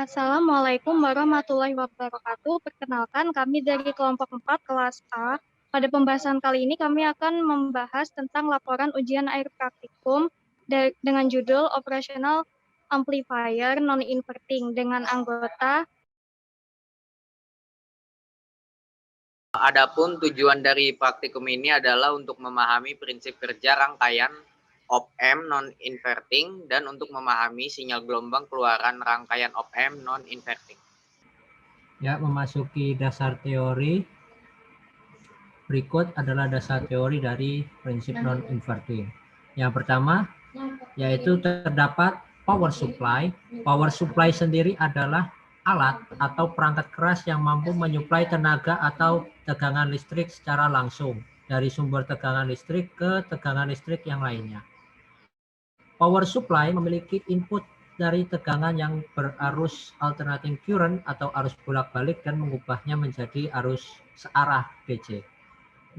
Assalamualaikum warahmatullahi wabarakatuh. Perkenalkan, kami dari kelompok 4 kelas A. Pada pembahasan kali ini kami akan membahas tentang laporan ujian akhir praktikum dengan judul Operational Amplifier Non-Inverting dengan anggota. Adapun tujuan dari praktikum ini adalah untuk memahami prinsip kerja rangkaian op-amp non-inverting dan untuk memahami sinyal gelombang keluaran rangkaian op-amp non-inverting. Ya, memasuki dasar teori. Berikut adalah dasar teori dari prinsip non-inverting. Yang pertama, yaitu terdapat power supply. Power supply sendiri adalah alat atau perangkat keras yang mampu menyuplai tenaga atau tegangan listrik secara langsung dari sumber tegangan listrik ke tegangan listrik yang lainnya. Power supply memiliki input dari tegangan yang berarus alternating current atau arus bolak-balik dan mengubahnya menjadi arus searah DC.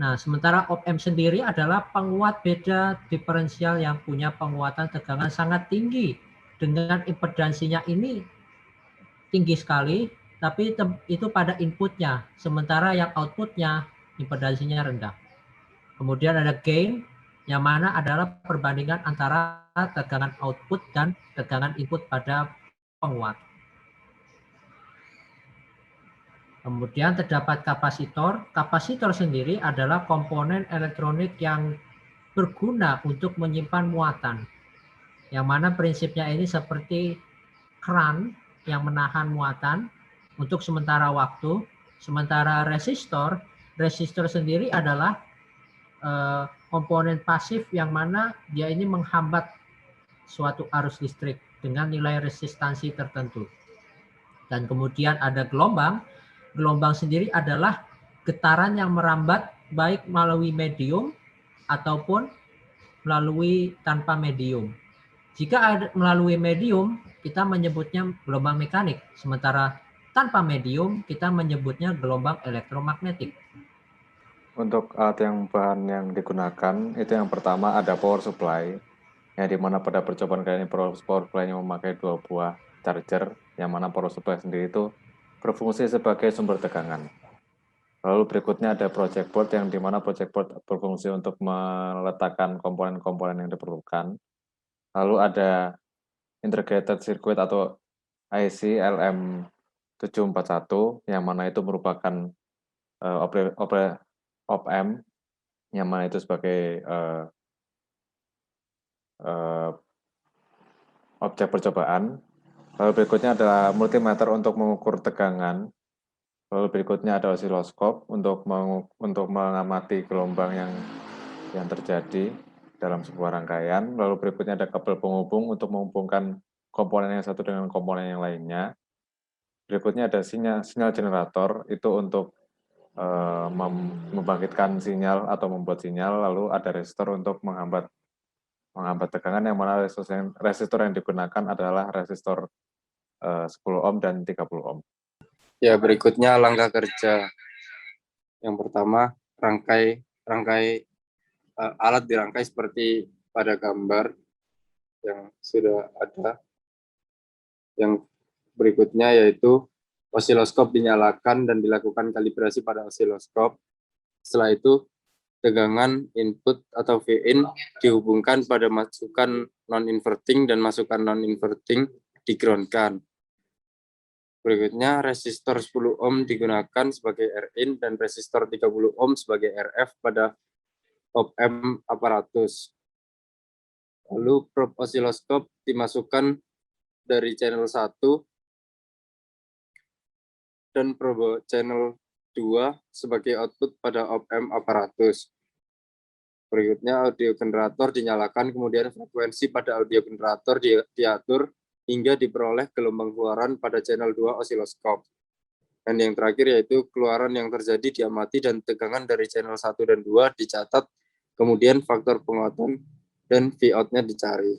Nah, sementara op-amp sendiri adalah penguat beda diferensial yang punya penguatan tegangan sangat tinggi. Dengan impedansinya ini tinggi sekali, tapi itu pada inputnya, sementara yang outputnya impedansinya rendah. Kemudian ada gain, yang mana adalah perbandingan antara tegangan output dan tegangan input pada penguat. Kemudian terdapat kapasitor. Kapasitor sendiri adalah komponen elektronik yang berguna untuk menyimpan muatan. Yang mana prinsipnya ini seperti keran yang menahan muatan untuk sementara waktu. Sementara resistor sendiri adalah komponen pasif yang mana dia ini menghambat suatu arus listrik dengan nilai resistansi tertentu. Dan kemudian ada gelombang. Gelombang sendiri adalah getaran yang merambat baik melalui medium ataupun melalui tanpa medium. Jika ada melalui medium, kita menyebutnya gelombang mekanik. Sementara tanpa medium, kita menyebutnya gelombang elektromagnetik. Untuk alat bahan yang digunakan, itu yang pertama ada power supply, yang dimana pada percobaan kali ini power supply-nya memakai 2 buah charger, yang mana power supply sendiri itu berfungsi sebagai sumber tegangan. Lalu berikutnya ada project board, yang dimana project board berfungsi untuk meletakkan komponen-komponen yang diperlukan. Lalu ada integrated circuit atau IC LM741, yang mana itu merupakan op-amp, yang mana itu sebagai objek percobaan. Lalu berikutnya adalah multimeter untuk mengukur tegangan. Lalu berikutnya ada osiloskop untuk mengamati gelombang yang terjadi dalam sebuah rangkaian. Lalu berikutnya ada kabel penghubung untuk menghubungkan komponen yang satu dengan komponen yang lainnya. Berikutnya ada sinyal generator, itu untuk membangkitkan sinyal atau membuat sinyal. Lalu ada resistor untuk menghambat tegangan, yang mana resistor yang digunakan adalah resistor 10 ohm dan 30 ohm. Ya, berikutnya langkah kerja. Yang pertama, alat dirangkai seperti pada gambar yang sudah ada. Yang berikutnya yaitu osiloskop dinyalakan dan dilakukan kalibrasi pada osiloskop. Setelah itu, tegangan input atau Vin dihubungkan pada masukan non-inverting dan masukan non-inverting di-ground-kan. Berikutnya, resistor 10 ohm digunakan sebagai Rin dan resistor 30 ohm sebagai Rf pada op-amp aparatus. Lalu probe osiloskop dimasukkan dari channel 1 dan probe channel 2 sebagai output pada op-amp aparatus. Berikutnya, audio generator dinyalakan, kemudian frekuensi pada audio generator diatur hingga diperoleh gelombang keluaran pada channel 2 osiloskop. Dan yang terakhir yaitu keluaran yang terjadi diamati dan tegangan dari channel 1 dan 2 dicatat, kemudian faktor penguatan dan V-out-nya dicari.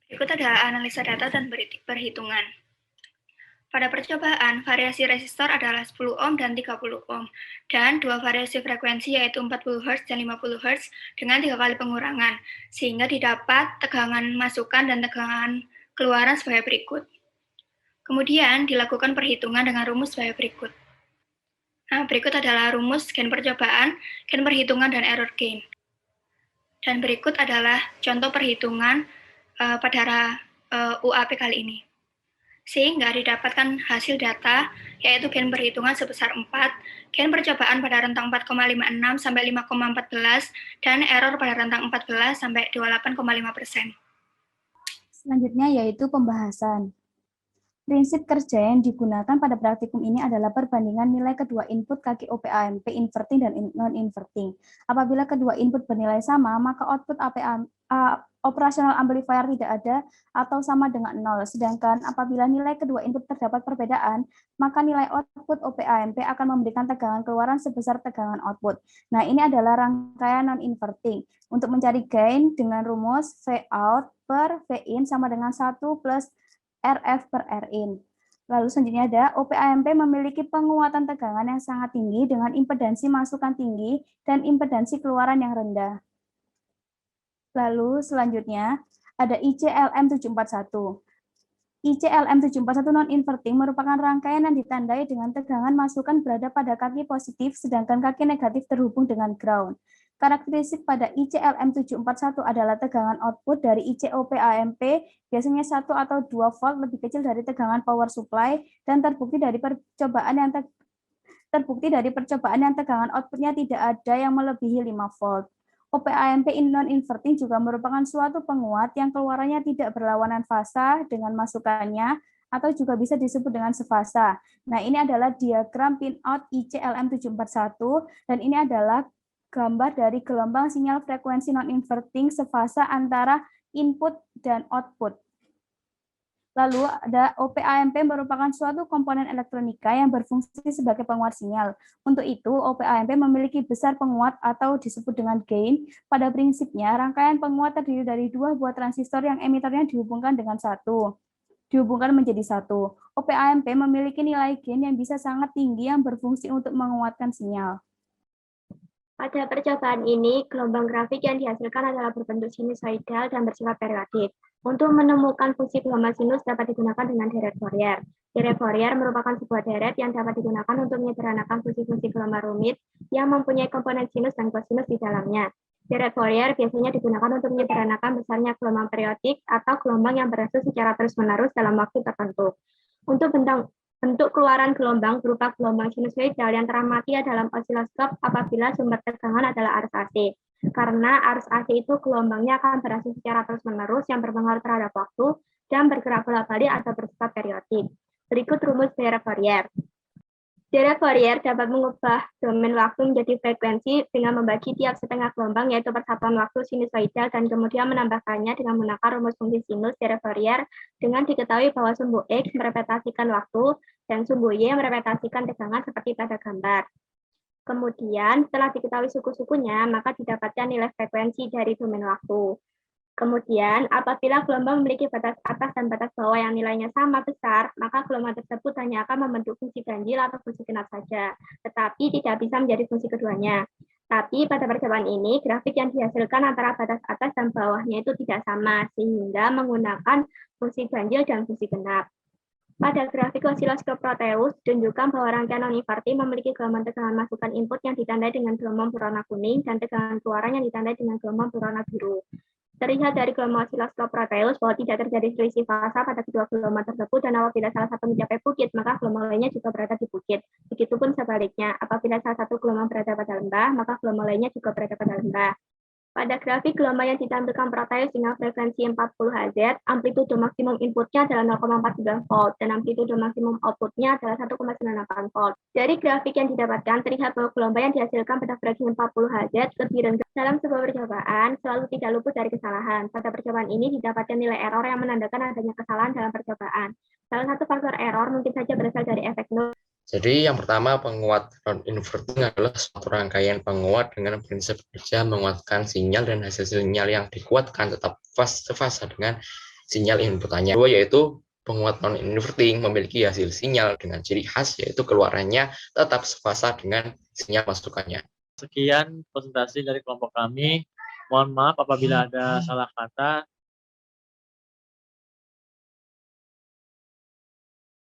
Berikut ada analisa data dan perhitungan. Pada percobaan, variasi resistor adalah 10 ohm dan 30 ohm, dan dua variasi frekuensi yaitu 40 Hz dan 50 Hz dengan 3 kali pengurangan, sehingga didapat tegangan masukan dan tegangan keluaran sebagai berikut. Kemudian dilakukan perhitungan dengan rumus sebagai berikut. Nah, berikut adalah rumus gain percobaan, gain perhitungan, dan error gain. Dan berikut adalah contoh perhitungan pada UAP kali ini. Sehingga didapatkan hasil data, yaitu gain perhitungan sebesar 4, gain percobaan pada rentang 4,56 sampai 5,14, dan error pada rentang 14 sampai 28,5%. Selanjutnya yaitu pembahasan. Prinsip kerja yang digunakan pada praktikum ini adalah perbandingan nilai kedua input kaki OP-AMP inverting dan non-inverting. Apabila kedua input bernilai sama, maka output operasional amplifier tidak ada atau sama dengan 0. Sedangkan apabila nilai kedua input terdapat perbedaan, maka nilai output OP-AMP akan memberikan tegangan keluaran sebesar tegangan output. Nah, ini adalah rangkaian non-inverting. Untuk mencari gain dengan rumus Vout per Vin sama dengan 1 plus RF per Rin. Lalu selanjutnya ada OP-AMP memiliki penguatan tegangan yang sangat tinggi dengan impedansi masukan tinggi dan impedansi keluaran yang rendah. Lalu selanjutnya ada ICLM741. ICLM741 non-inverting merupakan rangkaian yang ditandai dengan tegangan masukan berada pada kaki positif sedangkan kaki negatif terhubung dengan ground. Karakteristik pada ICLM741 adalah tegangan output dari ICOP-AMP biasanya 1 atau 2 volt lebih kecil dari tegangan power supply dan terbukti dari percobaan yang tegangan outputnya tidak ada yang melebihi 5 volt. OP-AMP non-inverting juga merupakan suatu penguat yang keluarannya tidak berlawanan fasa dengan masukannya atau juga bisa disebut dengan sefasa. Nah, ini adalah diagram pinout ICLM741 dan ini adalah gambar dari gelombang sinyal frekuensi non-inverting sefasa antara input dan output. Lalu ada OP-AMP merupakan suatu komponen elektronika yang berfungsi sebagai penguat sinyal. Untuk itu, OP-AMP memiliki besar penguat atau disebut dengan gain. Pada prinsipnya, rangkaian penguat terdiri dari 2 buah transistor yang emitornya dihubungkan menjadi satu. OP-AMP memiliki nilai gain yang bisa sangat tinggi yang berfungsi untuk menguatkan sinyal. Pada percobaan ini, gelombang grafik yang dihasilkan adalah berbentuk sinusoidal dan bersifat periodik. Untuk menemukan fungsi gelombang sinus dapat digunakan dengan deret Fourier. Deret Fourier merupakan sebuah deret yang dapat digunakan untuk menyederhanakan fungsi-fungsi gelombang rumit yang mempunyai komponen sinus dan kosinus di dalamnya. Deret Fourier biasanya digunakan untuk menyederhanakan besarnya gelombang periodik atau gelombang yang berasal secara terus-menerus dalam waktu tertentu. Untuk bentuk keluaran gelombang berupa gelombang sinusoidal yang teramati dalam osiloskop apabila sumber tegangan adalah arus AC. Karena arus AC itu gelombangnya akan berasal secara terus-menerus yang berpengaruh terhadap waktu dan bergerak bolak-balik atau bersifat periodik. Berikut rumus deret Fourier. Deret Fourier dapat mengubah domain waktu menjadi frekuensi dengan membagi tiap setengah gelombang yaitu persatuan waktu sinusoidal dan kemudian menambahkannya dengan menggunakan rumus fungsi sinus deret Fourier dengan diketahui bahwa sumbu X merepresentasikan waktu dan sumbu Y merepresentasikan tegangan seperti pada gambar. Kemudian setelah diketahui suku-sukunya maka didapatkan nilai frekuensi dari domain waktu. Kemudian, apabila gelombang memiliki batas atas dan batas bawah yang nilainya sama besar, maka gelombang tersebut hanya akan membentuk fungsi ganjil atau fungsi genap saja, tetapi tidak bisa menjadi fungsi keduanya. Tapi pada percobaan ini, grafik yang dihasilkan antara batas atas dan bawahnya itu tidak sama, sehingga menggunakan fungsi ganjil dan fungsi genap. Pada grafik osiloskop Proteus, tunjukkan bahwa rangkaian non-inverting memiliki gelombang tegangan masukan input yang ditandai dengan gelombang berwarna kuning dan tegangan keluaran yang ditandai dengan gelombang berwarna biru. Terlihat dari gelombang osiloskop Proteus bahwa tidak terjadi selisih fasa pada kedua gelombang tersebut dan apabila salah satu mencapai bukit, maka gelombang lainnya juga berada di bukit. Begitupun sebaliknya, apabila salah satu gelombang berada pada lembah, maka gelombang lainnya juga berada pada lembah. Pada grafik gelombang yang ditampilkan Proteus dengan frekuensi 40 Hz, amplitudo maksimum inputnya adalah 0,49 volt dan amplitudo maksimum outputnya adalah 1,98 volt. Dari grafik yang didapatkan terlihat bahwa gelombang yang dihasilkan pada frekuensi 40 Hz lebih rendah. Dalam sebuah percobaan selalu tidak luput dari kesalahan. Pada percobaan ini didapatkan nilai error yang menandakan adanya kesalahan dalam percobaan. Salah satu faktor error mungkin saja berasal dari efek nol. Jadi yang pertama, penguat non-inverting adalah suatu rangkaian penguat dengan prinsip kerja menguatkan sinyal dan hasil sinyal yang dikuatkan tetap sefasa dengan sinyal inputannya. Kedua yaitu penguat non-inverting memiliki hasil sinyal dengan ciri khas yaitu keluarannya tetap sefasa dengan sinyal masukannya. Sekian presentasi dari kelompok kami. Mohon maaf apabila ada salah kata.